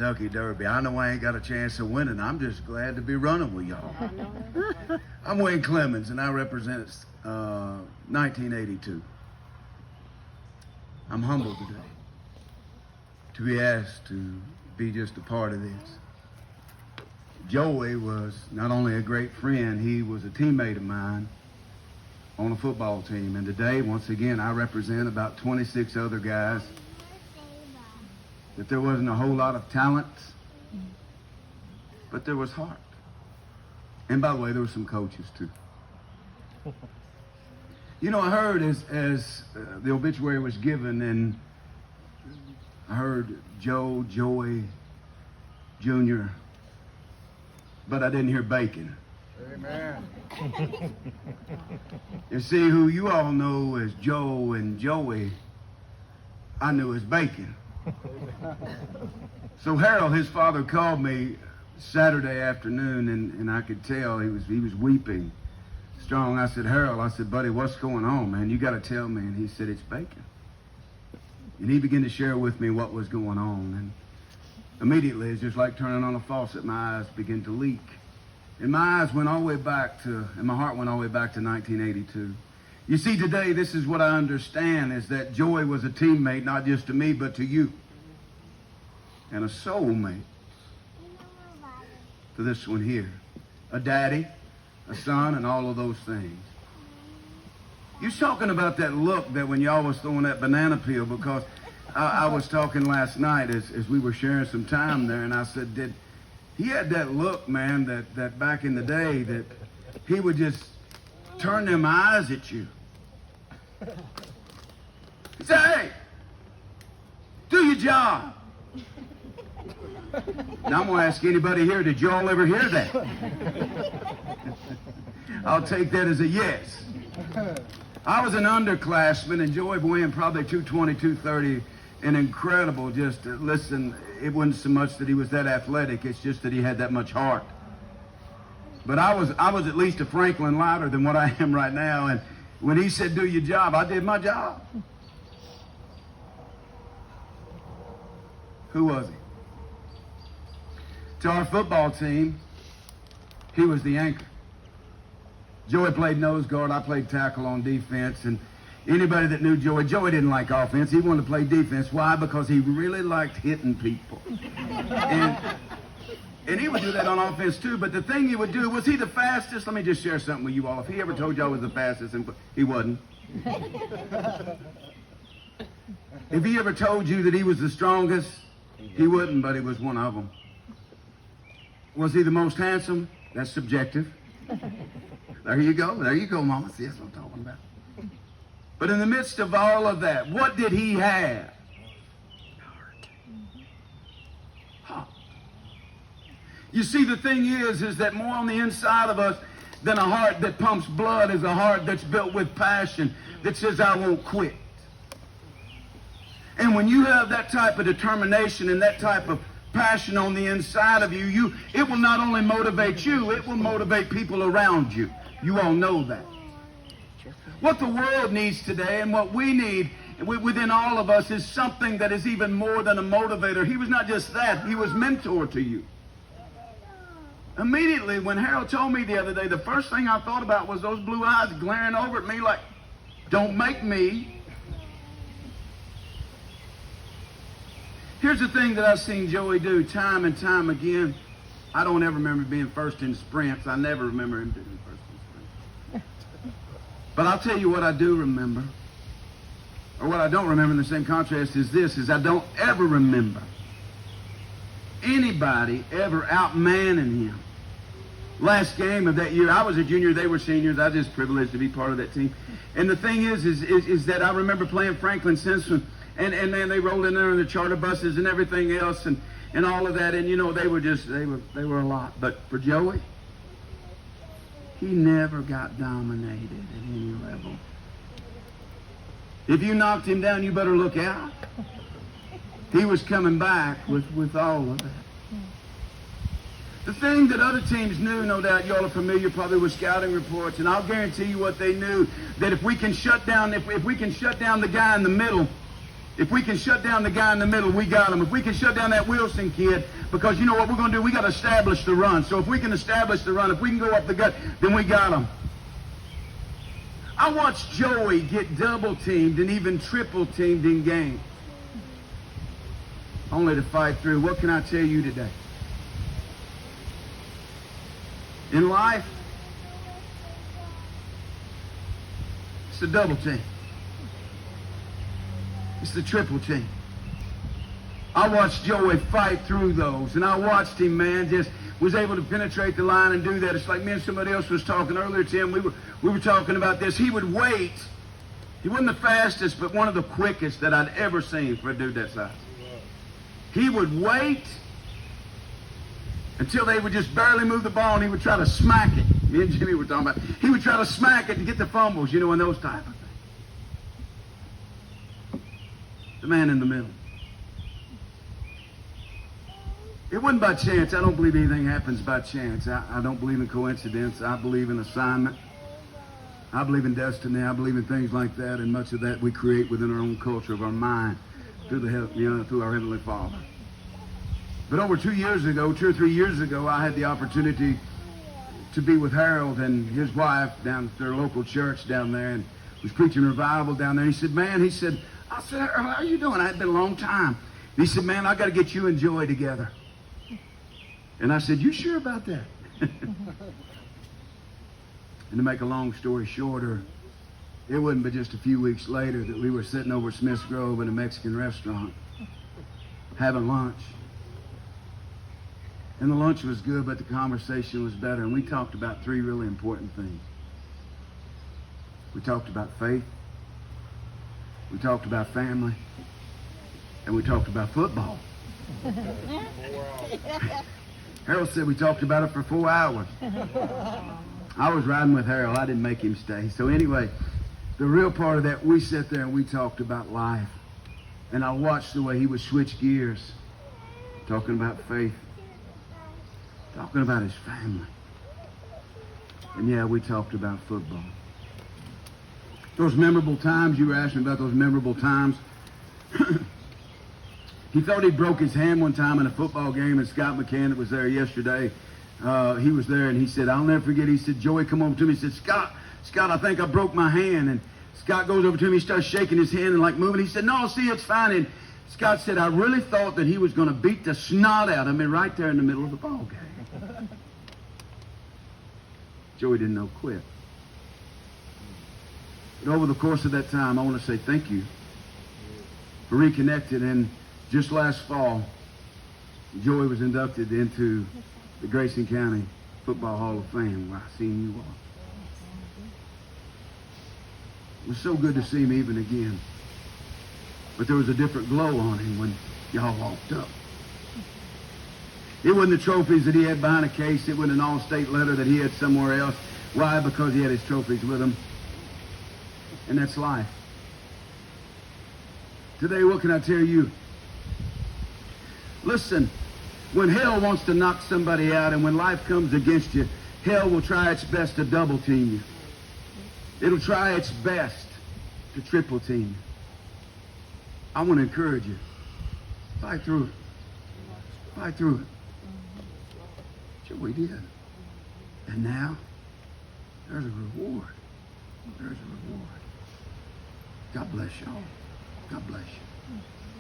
Kentucky Derby. I know I ain't got a chance of winning. I'm just glad to be running with y'all. I'm Wayne Clemens, and I represent 1982. I'm humbled today to be asked to be just a part of this. Joey was not only a great friend, he was a teammate of mine on a football team. And today, once again, I represent about 26 other guys that there wasn't a whole lot of talent, but there was heart. And by the way, there were some coaches too. You know, I heard as the obituary was given, and I heard Joey Jr., but I didn't hear Bacon. Amen. You see, who you all know as Joe and Joey, I knew as Bacon. So Harold, his father, called me Saturday afternoon, and I could tell he was weeping strong. I said, Harold, I said, buddy, what's going on, man? You got to tell me. And he said, it's Bacon. And he began to share with me what was going on. And immediately, it's just like turning on a faucet. My eyes began to leak. And my eyes went all the way back to, and my heart went all the way back to 1982. You see, today, this is what I understand, is that Joey was a teammate, not just to me, but to you. And a soulmate to this one here. A daddy, a son, and all of those things. You was talking about that look that when y'all was throwing that banana peel, because I was talking last night as we were sharing some time there, and I said, he had that look, man, that back in the day, that he would just turn them eyes at you. He said, hey, do your job. Now I'm going to ask anybody here, did y'all ever hear that? I'll take that as a yes. I was an underclassman, and Joey weighing probably 220, 230, and incredible. Just listen, it wasn't so much that he was that athletic, it's just that he had that much heart. But I was at least a Franklin lighter than what I am right now, and when he said, do your job, I did my job. Who was he? To our football team, he was the anchor. Joey played nose guard, I played tackle on defense, and anybody that knew Joey didn't like offense, he wanted to play defense. Why? Because he really liked hitting people. And he would do that on offense too, but the thing he would do, was he the fastest? Let me just share something with you all. If he ever told you I was the fastest, he wasn't. If he ever told you that he was the strongest, he wouldn't, but he was one of them. Was he the most handsome? That's subjective. There you go, Mama. See, that's what I'm talking about. But in the midst of all of that, what did he have? Huh. You see, the thing is that more on the inside of us than a heart that pumps blood is a heart that's built with passion, that says, I won't quit. And when you have that type of determination and that type of passion on the inside of you, it will not only motivate you, it will motivate people around you. You all know that. What the world needs today and what we need within all of us is something that is even more than a motivator. He was not just that, he was mentor to you. Immediately when Harold told me the other day, the first thing I thought about was those blue eyes glaring over at me like, don't make me. Here's the thing that I've seen Joey do time and time again. I don't ever remember being first in sprints. I never remember him being first in sprints. But I'll tell you what I do remember, or what I don't remember in the same contrast is this, is I don't ever remember anybody ever outmanning him. Last game of that year, I was a junior, they were seniors. I was just privileged to be part of that team. And the thing is that I remember playing Franklin Simpson, and then they rolled in there in the charter buses and everything else and all of that. And, you know, they were a lot. But for Joey, he never got dominated at any level. If you knocked him down, you better look out. He was coming back with all of that. The thing that other teams knew, no doubt y'all are familiar probably with scouting reports, and I'll guarantee you what they knew, that if we can shut down the guy in the middle, If we can shut down the guy in the middle, we got him. If we can shut down that Wilson kid, because you know what we're going to do? We got to establish the run. So if we can establish the run, if we can go up the gut, then we got him. I watched Joey get double teamed and even triple teamed in games, only to fight through. What can I tell you today? In life, it's the double team. It's the triple team. I watched Joey fight through those, and I watched him, man, just was able to penetrate the line and do that. It's like me and somebody else was talking earlier, Tim. We were talking about this. He would wait. He wasn't the fastest, but one of the quickest that I'd ever seen for a dude that size. He would wait until they would just barely move the ball, and he would try to smack it. Me and Jimmy were talking about. He would try to smack it to get the fumbles, you know, and those type of things. The man in the middle. It wasn't by chance. I don't believe anything happens by chance. I don't believe in coincidence. I believe in assignment. I believe in destiny. I believe in things like that, and much of that we create within our own culture of our mind through through our Heavenly Father. But over 2 years ago, 2 or 3 years ago, I had the opportunity to be with Harold and his wife down at their local church down there, and was preaching revival down there. He said, man, I said, Harold, how are you doing? It had been a long time. He said, man, I got to get you and Joey together. And I said, you sure about that? And to make a long story shorter, it wasn't but just a few weeks later that we were sitting over Smith's Grove in a Mexican restaurant having lunch. And the lunch was good, but the conversation was better. And we talked about 3 really important things. We talked about faith. We talked about family. And we talked about football. Harold said we talked about it for 4 hours. I was riding with Harold. I didn't make him stay. So anyway, the real part of that, we sat there and we talked about life. And I watched the way he would switch gears, talking about faith, talking about his family. And yeah, we talked about football. Those memorable times, you were asking about those memorable times. He thought he broke his hand one time in a football game, and Scott McCann, that was there yesterday, he was there, and he said, I'll never forget, he said, Joey, come over to me. He said, Scott, I think I broke my hand. And Scott goes over to him, he starts shaking his hand and like moving. He said, no, see, it's fine. And Scott said, I really thought that he was going to beat the snot out of me right there in the middle of the ball game. Joey didn't know quit. But over the course of that time, I want to say thank you for reconnecting. And just last fall, Joey was inducted into the Grayson County Football Hall of Fame, where I seen you all. It was so good to see him even again. But there was a different glow on him when y'all walked up. It wasn't the trophies that he had behind a case. It wasn't an all-state letter that he had somewhere else. Why? Because he had his trophies with him. And that's life. Today, what can I tell you? Listen, when hell wants to knock somebody out and when life comes against you, hell will try its best to double team you. It'll try its best to triple team you. I want to encourage you. Fight through it. Fight through it. Sure we did. And now, there's a reward. There's a reward. God bless y'all. God bless you.